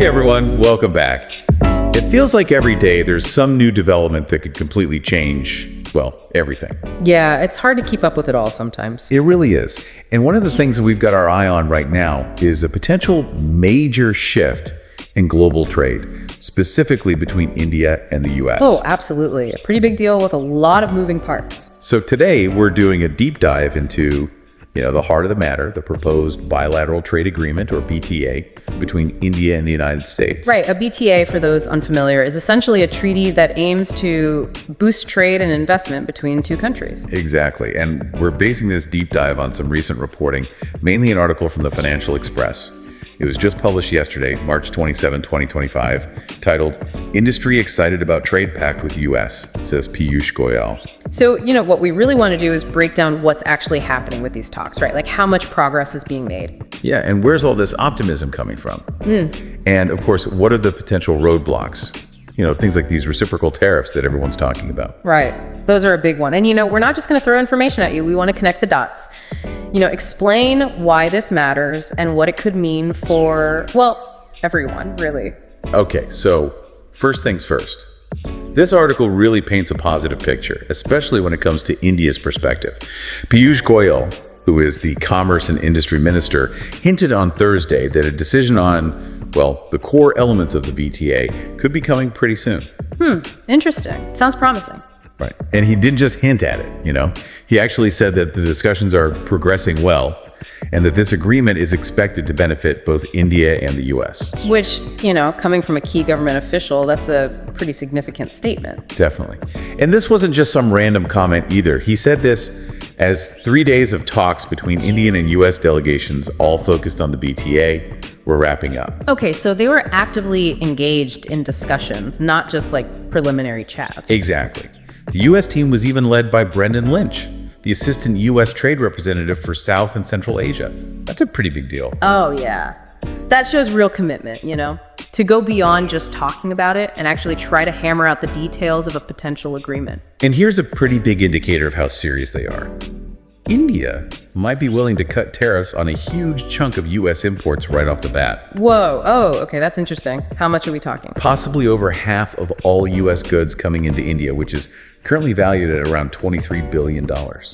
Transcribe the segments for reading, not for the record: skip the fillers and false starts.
Hey everyone, welcome back. It feels like every day there's some new development that could completely change, well, everything. Yeah, it's hard to keep up with it all sometimes. It really is. And one of the things that we've got our eye on right now is a potential major shift in global trade, specifically between India and the US. Oh, absolutely. A pretty big deal with a lot of moving parts. So today we're doing a deep dive into, the heart of the matter, the proposed Bilateral Trade Agreement, or BTA, between India and the United States. Right, a BTA, for those unfamiliar, is essentially a treaty that aims to boost trade and investment between two countries. Exactly, and we're basing this deep dive on some recent reporting, mainly an article from the Financial Express. It was just published yesterday, March 27, 2025, titled, "Industry Excited About Trade Pact with U.S.," says Piyush Goyal. So, what we really want to do is break down what's actually happening with these talks, right? Like how much progress is being made. Yeah, and where's all this optimism coming from? And of course, what are the potential roadblocks? Things like these reciprocal tariffs that everyone's talking about. Right. Those are a big one. And we're not just going to throw information at you. We want to connect the dots. Explain why this matters and what it could mean for, well, everyone, really. Okay, so first things first. This article really paints a positive picture, especially when it comes to India's perspective. Piyush Goyal, who is the Commerce and Industry Minister, hinted on Thursday that a decision on, the core elements of the BTA could be coming pretty soon. Interesting. Sounds promising. Right. And he didn't just hint at it, He actually said that the discussions are progressing well and that this agreement is expected to benefit both India and the U.S. Which, coming from a key government official, that's a pretty significant statement. Definitely. And this wasn't just some random comment either. He said this as 3 days of talks between Indian and U.S. delegations, all focused on the BTA, were wrapping up. Okay, so they were actively engaged in discussions, not just like preliminary chats. Exactly. The U.S. team was even led by Brendan Lynch, the assistant U.S. trade representative for South and Central Asia. That's a pretty big deal. Oh, yeah. That shows real commitment, to go beyond just talking about it and actually try to hammer out the details of a potential agreement. And here's a pretty big indicator of how serious they are. India might be willing to cut tariffs on a huge chunk of U.S. imports right off the bat. Whoa. Oh, okay. That's interesting. How much are we talking? Possibly over half of all U.S. goods coming into India, which is currently valued at around $23 billion.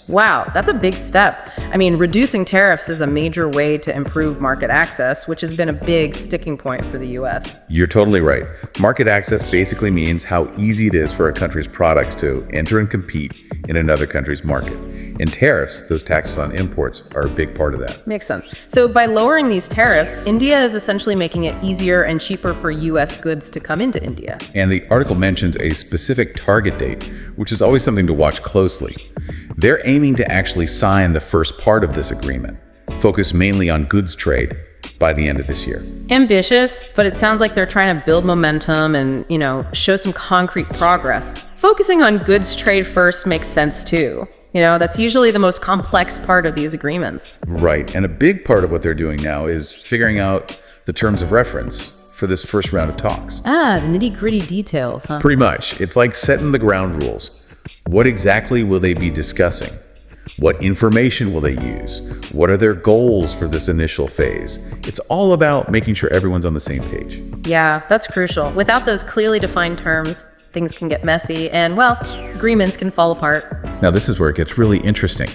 Wow, that's a big step. Reducing tariffs is a major way to improve market access, which has been a big sticking point for the U.S. You're totally right. Market access basically means how easy it is for a country's products to enter and compete in another country's market. And tariffs, those taxes on imports, are a big part of that. Makes sense. So by lowering these tariffs, India is essentially making it easier and cheaper for U.S. goods to come into India. And the article mentions a specific target date, which is always something to watch closely. They're aiming to actually sign the first part of this agreement, focused mainly on goods trade, by the end of this year. Ambitious, but it sounds like they're trying to build momentum and, show some concrete progress. Focusing on goods trade first makes sense too. That's usually the most complex part of these agreements. Right, and a big part of what they're doing now is figuring out the terms of reference for this first round of talks. The nitty-gritty details, huh? Pretty much. It's like setting the ground rules. What exactly will they be discussing? What information will they use? What are their goals for this initial phase? It's all about making sure everyone's on the same page. Yeah, that's crucial. Without those clearly defined terms, things can get messy and, agreements can fall apart. Now, this is where it gets really interesting.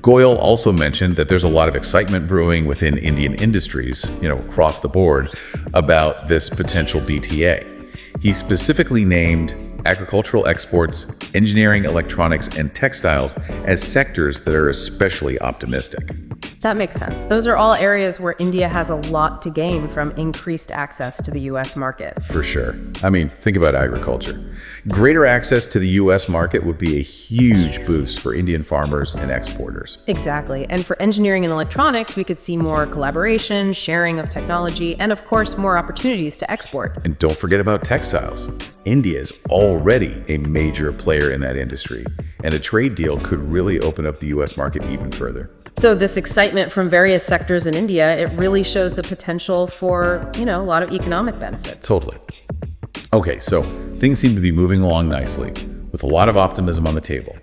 Goyal also mentioned that there's a lot of excitement brewing within Indian industries, across the board, about this potential BTA. He specifically named agricultural exports, engineering, electronics, and textiles as sectors that are especially optimistic. That makes sense. Those are all areas where India has a lot to gain from increased access to the U.S. market. For sure. Think about agriculture. Greater access to the U.S. market would be a huge boost for Indian farmers and exporters. Exactly. And for engineering and electronics, we could see more collaboration, sharing of technology, and of course, more opportunities to export. And don't forget about textiles. India is already a major player in that industry, and a trade deal could really open up the U.S. market even further. So this excitement from various sectors in India, it really shows the potential for, a lot of economic benefits. Totally. Okay, so things seem to be moving along nicely, with a lot of optimism on the table.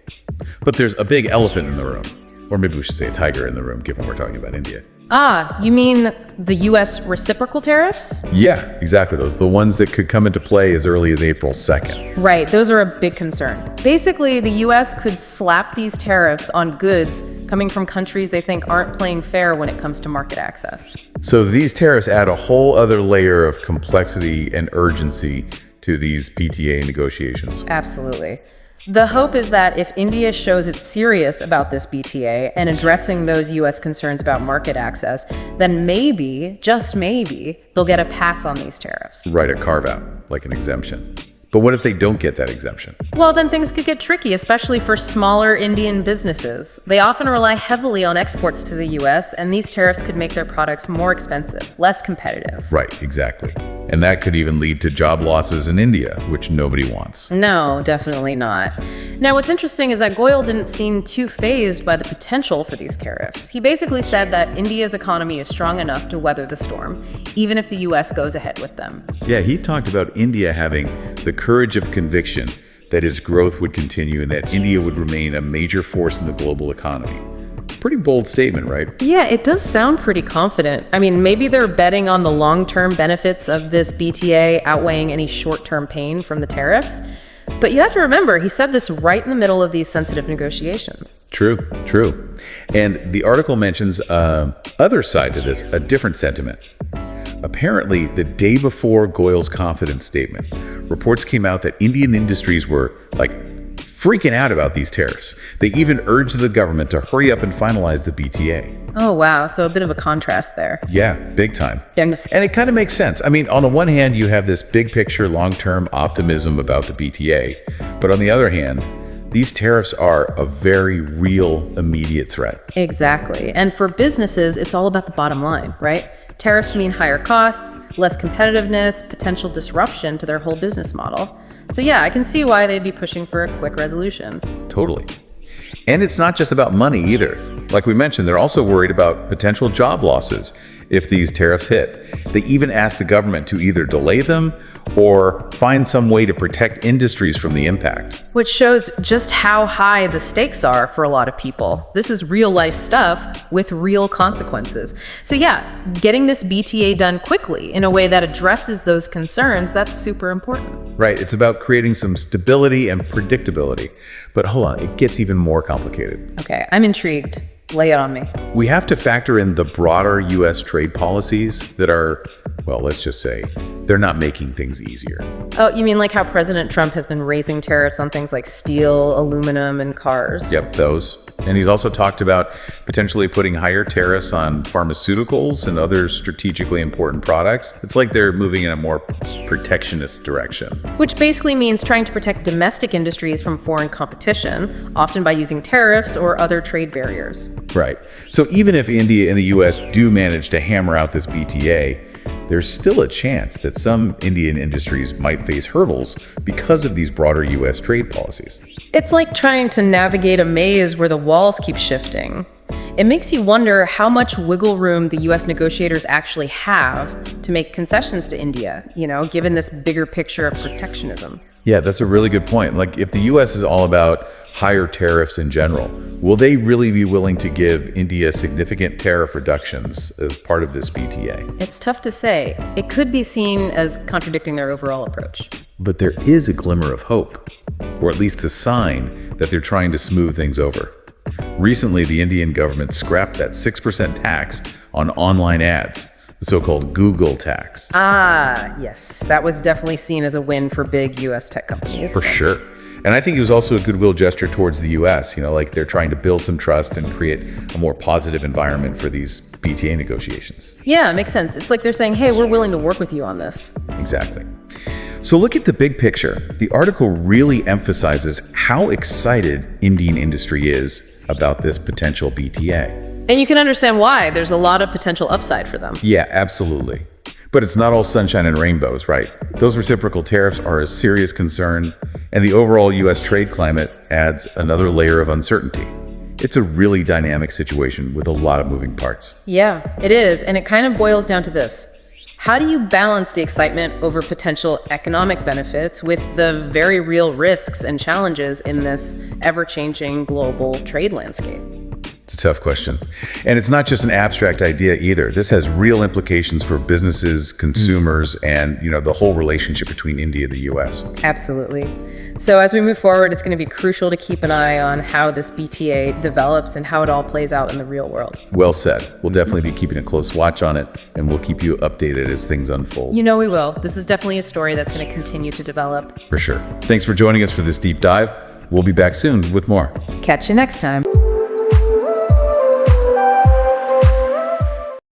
But there's a big elephant in the room, or maybe we should say a tiger in the room, given we're talking about India. Ah, you mean the U.S. reciprocal tariffs? Yeah, exactly. Those, the ones that could come into play as early as April 2nd. Right, those are a big concern. Basically, the U.S. could slap these tariffs on goods coming from countries they think aren't playing fair when it comes to market access. So these tariffs add a whole other layer of complexity and urgency to these BTA negotiations. Absolutely. The hope is that if India shows it's serious about this BTA and addressing those U.S. concerns about market access, then maybe, just maybe, they'll get a pass on these tariffs. Right, a carve-out, like an exemption. But what if they don't get that exemption? Well, then things could get tricky, especially for smaller Indian businesses. They often rely heavily on exports to the U.S., and these tariffs could make their products more expensive, less competitive. Right, exactly. And that could even lead to job losses in India, which nobody wants. No, definitely not. Now, what's interesting is that Goyal didn't seem too fazed by the potential for these tariffs. He basically said that India's economy is strong enough to weather the storm, even if the U.S. goes ahead with them. Yeah, he talked about India having the courage of conviction that its growth would continue and that India would remain a major force in the global economy. Pretty bold statement, right? Yeah, it does sound pretty confident. I mean, maybe they're betting on the long-term benefits of this BTA outweighing any short-term pain from the tariffs. But you have to remember, he said this right in the middle of these sensitive negotiations. True. And the article mentions other side to this, a different sentiment. Apparently, the day before Goyal's confidence statement, reports came out that Indian industries were freaking out about these tariffs. They even urged the government to hurry up and finalize the BTA. Oh, wow. So a bit of a contrast there. Yeah, big time. Yeah. And it kind of makes sense. I mean, on the one hand, you have this big picture, long-term optimism about the BTA. But on the other hand, these tariffs are a very real, immediate threat. Exactly. And for businesses, it's all about the bottom line, right? Tariffs mean higher costs, less competitiveness, potential disruption to their whole business model. So yeah, I can see why they'd be pushing for a quick resolution. Totally. And it's not just about money either. Like we mentioned, they're also worried about potential job losses if these tariffs hit. They even asked the government to either delay them or find some way to protect industries from the impact. Which shows just how high the stakes are for a lot of people. This is real life stuff with real consequences. So yeah, getting this BTA done quickly in a way that addresses those concerns, that's super important. Right, it's about creating some stability and predictability. But hold on, it gets even more complicated. Okay, I'm intrigued. Lay it on me. We have to factor in the broader U.S. trade policies that are, well, let's just say, they're not making things easier. Oh, you mean like how President Trump has been raising tariffs on things like steel, aluminum, and cars? Yep, those. And he's also talked about potentially putting higher tariffs on pharmaceuticals and other strategically important products. It's like they're moving in a more protectionist direction. Which basically means trying to protect domestic industries from foreign competition, often by using tariffs or other trade barriers. Right. So even if India and the U.S. do manage to hammer out this BTA, there's still a chance that some Indian industries might face hurdles because of these broader U.S. trade policies. It's like trying to navigate a maze where the walls keep shifting. It makes you wonder how much wiggle room the U.S. negotiators actually have to make concessions to India, given this bigger picture of protectionism. Yeah, that's a really good point. Like, if the U.S. is all about higher tariffs in general, will they really be willing to give India significant tariff reductions as part of this BTA? It's tough to say. It could be seen as contradicting their overall approach. But there is a glimmer of hope, or at least a sign that they're trying to smooth things over. Recently, the Indian government scrapped that 6% tax on online ads, the so-called Google tax. Ah, yes. That was definitely seen as a win for big U.S. tech companies. For sure. And I think it was also a goodwill gesture towards the U.S., like they're trying to build some trust and create a more positive environment for these BTA negotiations. Yeah, it makes sense. It's like they're saying, hey, we're willing to work with you on this. Exactly. So look at the big picture. The article really emphasizes how excited Indian industry is about this potential BTA. And you can understand why. There's a lot of potential upside for them. Yeah, absolutely. But it's not all sunshine and rainbows, right? Those reciprocal tariffs are a serious concern, and the overall U.S. trade climate adds another layer of uncertainty. It's a really dynamic situation with a lot of moving parts. Yeah, it is. And it kind of boils down to this. How do you balance the excitement over potential economic benefits with the very real risks and challenges in this ever-changing global trade landscape? It's a tough question. And it's not just an abstract idea either. This has real implications for businesses, consumers, and, the whole relationship between India and the US. Absolutely. So as we move forward, it's going to be crucial to keep an eye on how this BTA develops and how it all plays out in the real world. Well said. We'll definitely be keeping a close watch on it, and we'll keep you updated as things unfold. We will. This is definitely a story that's going to continue to develop. For sure. Thanks for joining us for this deep dive. We'll be back soon with more. Catch you next time.